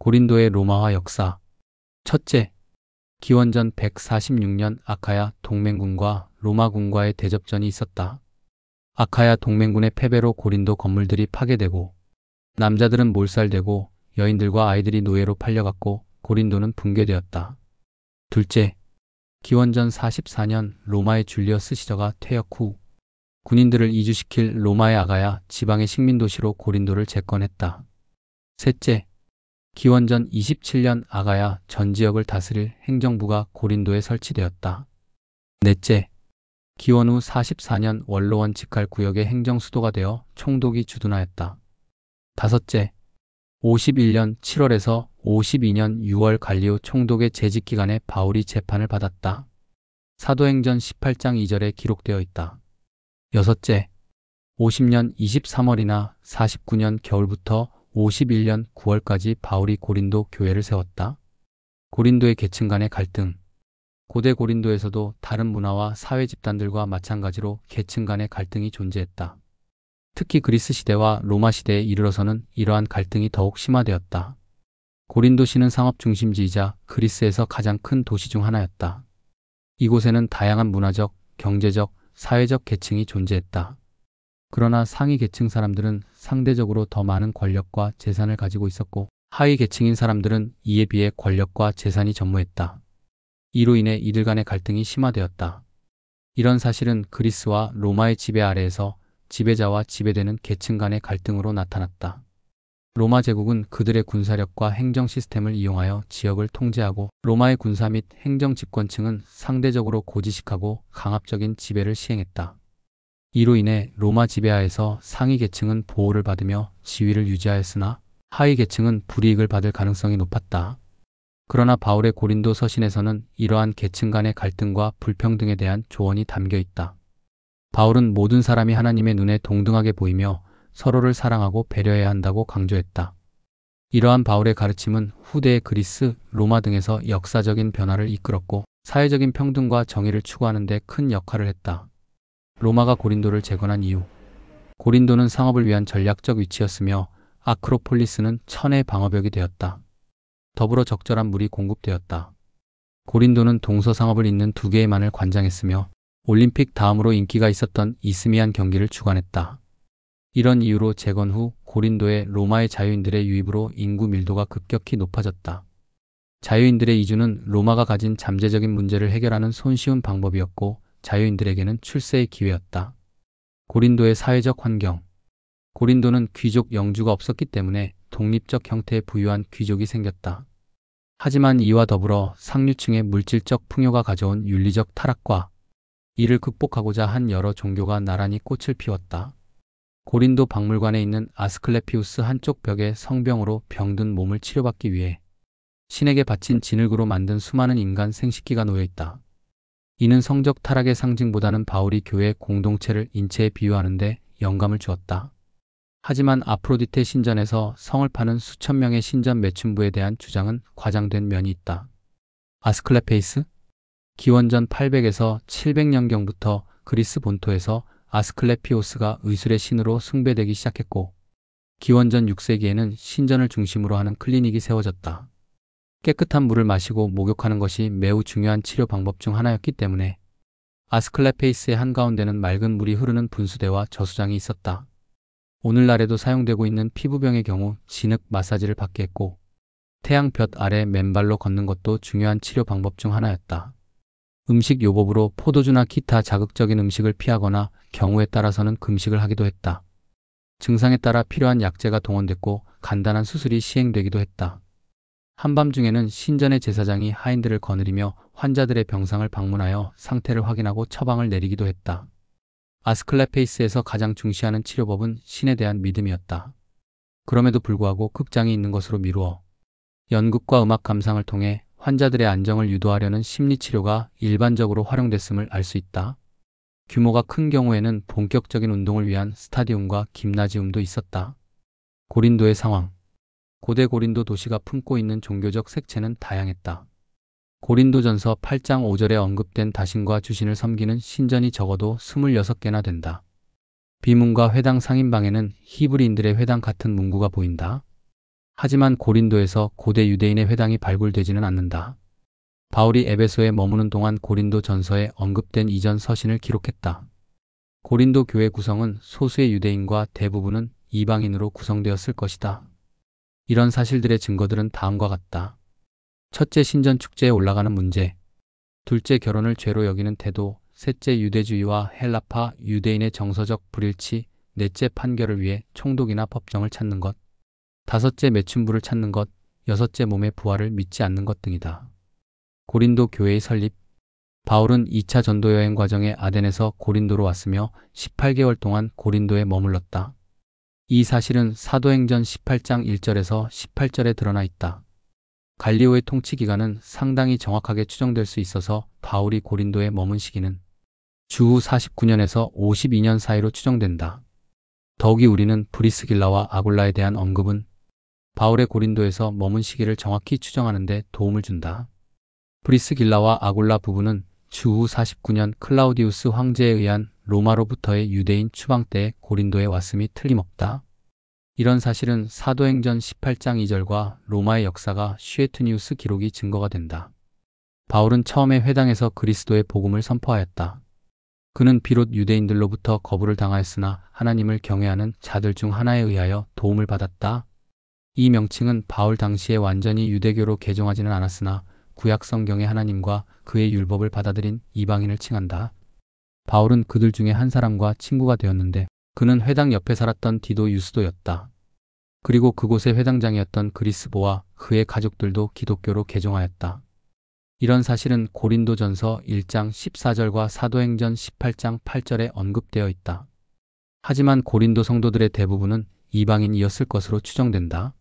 고린도의 로마화 역사. 첫째, 기원전 146년 아카야 동맹군과 로마군과의 대접전이 있었다. 아카야 동맹군의 패배로 고린도 건물들이 파괴되고 남자들은 몰살되고 여인들과 아이들이 노예로 팔려갔고 고린도는 붕괴되었다. 둘째, 기원전 44년 로마의 줄리어스 시저가 퇴역 후 군인들을 이주시킬 로마의 아가야 지방의 식민도시로 고린도를 재건했다. 셋째, 기원전 27년 아가야 전 지역을 다스릴 행정부가 고린도에 설치되었다. 넷째, 기원 후 44년 원로원 직할 구역의 행정수도가 되어 총독이 주둔하였다. 다섯째, 51년 7월에서 52년 6월 갈리오 총독의 재직 기간에 바울이 재판을 받았다. 사도행전 18장 2절에 기록되어 있다. 여섯째, 50년 23월이나 49년 겨울부터 51년 9월까지 바울이 고린도 교회를 세웠다. 고린도의 계층 간의 갈등. 고대 고린도에서도 다른 문화와 사회 집단들과 마찬가지로 계층 간의 갈등이 존재했다. 특히 그리스 시대와 로마 시대에 이르러서는 이러한 갈등이 더욱 심화되었다. 고린도시는 상업 중심지이자 그리스에서 가장 큰 도시 중 하나였다. 이곳에는 다양한 문화적, 경제적, 사회적 계층이 존재했다. 그러나 상위 계층 사람들은 상대적으로 더 많은 권력과 재산을 가지고 있었고 하위 계층인 사람들은 이에 비해 권력과 재산이 전무했다. 이로 인해 이들 간의 갈등이 심화되었다. 이런 사실은 그리스와 로마의 지배 아래에서 지배자와 지배되는 계층 간의 갈등으로 나타났다. 로마 제국은 그들의 군사력과 행정 시스템을 이용하여 지역을 통제하고 로마의 군사 및 행정 집권층은 상대적으로 고지식하고 강압적인 지배를 시행했다. 이로 인해 로마 지배하에서 상위 계층은 보호를 받으며 지위를 유지하였으나 하위 계층은 불이익을 받을 가능성이 높았다. 그러나 바울의 고린도 서신에서는 이러한 계층 간의 갈등과 불평등에 대한 조언이 담겨 있다. 바울은 모든 사람이 하나님의 눈에 동등하게 보이며 서로를 사랑하고 배려해야 한다고 강조했다. 이러한 바울의 가르침은 후대의 그리스, 로마 등에서 역사적인 변화를 이끌었고 사회적인 평등과 정의를 추구하는 데 큰 역할을 했다. 로마가 고린도를 재건한 이유. 고린도는 상업을 위한 전략적 위치였으며 아크로폴리스는 천의 방어벽이 되었다. 더불어 적절한 물이 공급되었다. 고린도는 동서상업을 잇는 두 개의 만을 관장했으며 올림픽 다음으로 인기가 있었던 이스미안 경기를 주관했다. 이런 이유로 재건 후 고린도의 로마의 자유인들의 유입으로 인구 밀도가 급격히 높아졌다. 자유인들의 이주는 로마가 가진 잠재적인 문제를 해결하는 손쉬운 방법이었고 자유인들에게는 출세의 기회였다. 고린도의 사회적 환경. 고린도는 귀족 영주가 없었기 때문에 독립적 형태의 부유한 귀족이 생겼다. 하지만 이와 더불어 상류층의 물질적 풍요가 가져온 윤리적 타락과 이를 극복하고자 한 여러 종교가 나란히 꽃을 피웠다. 고린도 박물관에 있는 아스클레피우스 한쪽 벽에 성병으로 병든 몸을 치료받기 위해 신에게 바친 진흙으로 만든 수많은 인간 생식기가 놓여있다. 이는 성적 타락의 상징보다는 바울이 교회 공동체를 인체에 비유하는데 영감을 주었다. 하지만 아프로디테 신전에서 성을 파는 수천 명의 신전 매춘부에 대한 주장은 과장된 면이 있다. 아스클레페이스? 기원전 800에서 700년경부터 그리스 본토에서 아스클레피오스가 의술의 신으로 숭배되기 시작했고 기원전 6세기에는 신전을 중심으로 하는 클리닉이 세워졌다. 깨끗한 물을 마시고 목욕하는 것이 매우 중요한 치료 방법 중 하나였기 때문에 아스클레페이스의 한가운데는 맑은 물이 흐르는 분수대와 저수장이 있었다. 오늘날에도 사용되고 있는 피부병의 경우 진흙 마사지를 받게 했고 태양볕 아래 맨발로 걷는 것도 중요한 치료 방법 중 하나였다. 음식 요법으로 포도주나 기타 자극적인 음식을 피하거나 경우에 따라서는 금식을 하기도 했다. 증상에 따라 필요한 약재가 동원됐고 간단한 수술이 시행되기도 했다. 한밤중에는 신전의 제사장이 하인들을 거느리며 환자들의 병상을 방문하여 상태를 확인하고 처방을 내리기도 했다. 아스클레페이스에서 가장 중시하는 치료법은 신에 대한 믿음이었다. 그럼에도 불구하고 극장이 있는 것으로 미루어 연극과 음악 감상을 통해 환자들의 안정을 유도하려는 심리치료가 일반적으로 활용됐음을 알 수 있다. 규모가 큰 경우에는 본격적인 운동을 위한 스타디움과 김나지움도 있었다. 고린도의 상황. 고대 고린도 도시가 품고 있는 종교적 색채는 다양했다. 고린도전서 8장 5절에 언급된 다신과 주신을 섬기는 신전이 적어도 26개나 된다. 비문과 회당 상인방에는 히브리인들의 회당 같은 문구가 보인다. 하지만 고린도에서 고대 유대인의 회당이 발굴되지는 않는다. 바울이 에베소에 머무는 동안 고린도 전서에 언급된 이전 서신을 기록했다. 고린도 교회 구성은 소수의 유대인과 대부분은 이방인으로 구성되었을 것이다. 이런 사실들의 증거들은 다음과 같다. 첫째, 신전 축제에 올라가는 문제. 둘째, 결혼을 죄로 여기는 태도. 셋째, 유대주의와 헬라파 유대인의 정서적 불일치. 넷째, 판결을 위해 총독이나 법정을 찾는 것. 다섯째, 매춘부를 찾는 것. 여섯째, 몸의 부활을 믿지 않는 것 등이다. 고린도 교회의 설립. 바울은 2차 전도 여행 과정에 아덴에서 고린도로 왔으며 18개월 동안 고린도에 머물렀다. 이 사실은 사도행전 18장 1절에서 18절에 드러나 있다. 갈리오의 통치 기간은 상당히 정확하게 추정될 수 있어서 바울이 고린도에 머문 시기는 주후 49년에서 52년 사이로 추정된다. 더욱이 우리는 브리스길라와 아굴라에 대한 언급은 바울의 고린도에서 머문 시기를 정확히 추정하는 데 도움을 준다. 브리스길라와 아굴라 부부는 주후 49년 클라우디우스 황제에 의한 로마로부터의 유대인 추방 때에 고린도에 왔음이 틀림없다. 이런 사실은 사도행전 18장 2절과 로마의 역사가 슈에트니우스 기록이 증거가 된다. 바울은 처음에 회당에서 그리스도의 복음을 선포하였다. 그는 비록 유대인들로부터 거부를 당하였으나 하나님을 경외하는 자들 중 하나에 의하여 도움을 받았다. 이 명칭은 바울 당시에 완전히 유대교로 개종하지는 않았으나 구약 성경의 하나님과 그의 율법을 받아들인 이방인을 칭한다. 바울은 그들 중에 한 사람과 친구가 되었는데 그는 회당 옆에 살았던 디도 유스도였다. 그리고 그곳의 회당장이었던 그리스보와 그의 가족들도 기독교로 개종하였다. 이런 사실은 고린도전서 1장 14절과 사도행전 18장 8절에 언급되어 있다. 하지만 고린도 성도들의 대부분은 이방인이었을 것으로 추정된다.